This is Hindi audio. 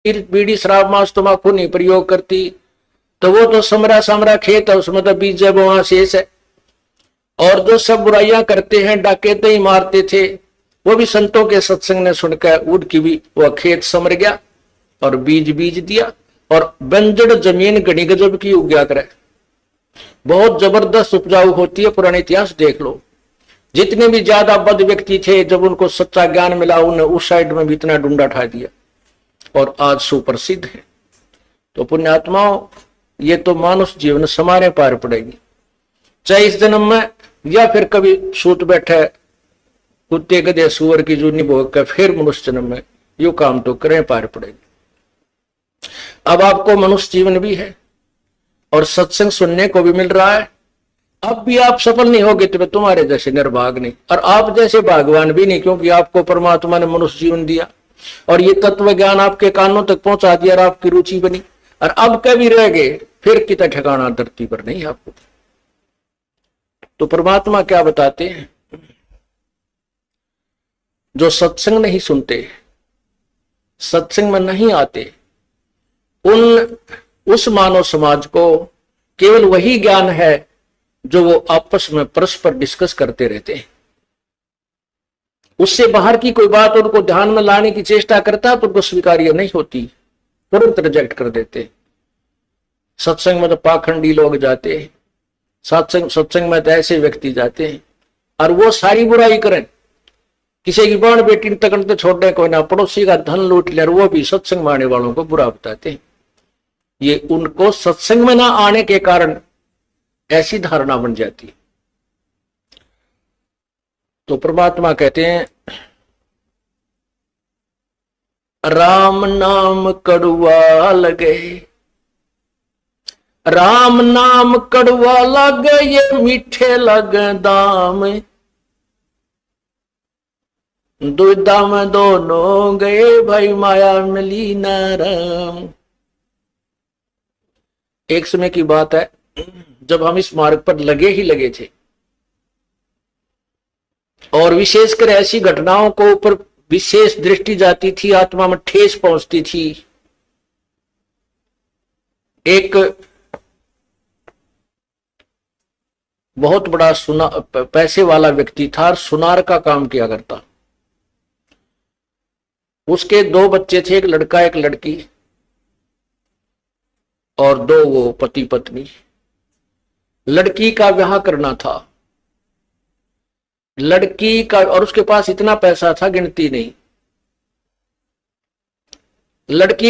बीड़ी शराब मांस तम्बाकू नहीं प्रयोग करती, तो वो तो समरा समरा खेत है, उसमें तो बीज जब वहां शेष है। और जो सब बुराइयां करते हैं, डाकते ही मारते थे, वो भी संतों के सत्संग ने सुनकर उनकी भी वह खेत समर गया और बीज बीज दिया। और बंजर जमीन घनी गजब की उग्या करे, बहुत जबरदस्त उपजाऊ होती है। पुराने इतिहास देख लो, जितने भी ज्यादा बद व्यक्ति थे, जब उनको सच्चा ज्ञान मिला, उन्हें उस साइड में भी इतना डूंडा ठा दिया और आज सुप्रसिद्ध है। तो पुण्यात्माओं, ये तो मानुष जीवन समारे पार पड़ेगी, चाहे इस जन्म में या फिर कभी सूत बैठे कुत्ते गधे सुअर की जूनी भोग कर फिर मनुष्य जन्म में, यू काम तो करें पार पड़ेगी। अब आपको मनुष्य जीवन भी है और सत्संग सुनने को भी मिल रहा है। अब भी आप सफल नहीं होगे तो तुम्हारे जैसे निर्भाग नहीं, और आप जैसे भागवान भी नहीं, क्योंकि आपको परमात्मा ने मनुष्य जीवन दिया और ये तत्व ज्ञान आपके कानों तक पहुंचा दिया और आपकी रुचि बनी। और अब कभी रह गए फिर कितना ठिकाना धरती पर नहीं आपको। तो परमात्मा क्या बताते हैं, जो सत्संग नहीं सुनते, सत्संग में नहीं आते, उस मानव समाज को केवल वही ज्ञान है जो वो आपस में परस्पर डिस्कस करते रहते हैं। उससे बाहर की कोई बात उनको ध्यान में लाने की चेष्टा करता तो उनको स्वीकार्य नहीं होती, तुरंत रिजेक्ट कर देते। सत्संग में तो पाखंडी लोग जाते हैं, सत्संग में तो ऐसे व्यक्ति जाते हैं और वो सारी बुराई करें, किसी की बहन बेटी तक तो छोड़ने को ना, पड़ोसी का धन लूट लिया, वो भी सत्संग में आने वालों को बुरा बताते हैं। ये उनको सत्संग में ना आने के कारण ऐसी धारणा बन जाती। तो परमात्मा कहते हैं, राम नाम कड़वा लगे, राम नाम कड़वा लगे, ये मीठे लगे दाम, दुविधा में दोनों गए, भाई माया मिली ना राम। एक समय की बात है, जब हम इस मार्ग पर लगे ही लगे थे और विशेषकर ऐसी घटनाओं को ऊपर विशेष दृष्टि जाती थी, आत्मा में ठेस पहुंचती थी। एक बहुत बड़ा पैसे वाला व्यक्ति था, सुनार का काम किया करता। उसके 2 बच्चे थे, एक लड़का एक लड़की, और 2 वो पति पत्नी। लड़की का ब्याह करना था, लड़की का, और उसके पास इतना पैसा था गिनती नहीं। लड़की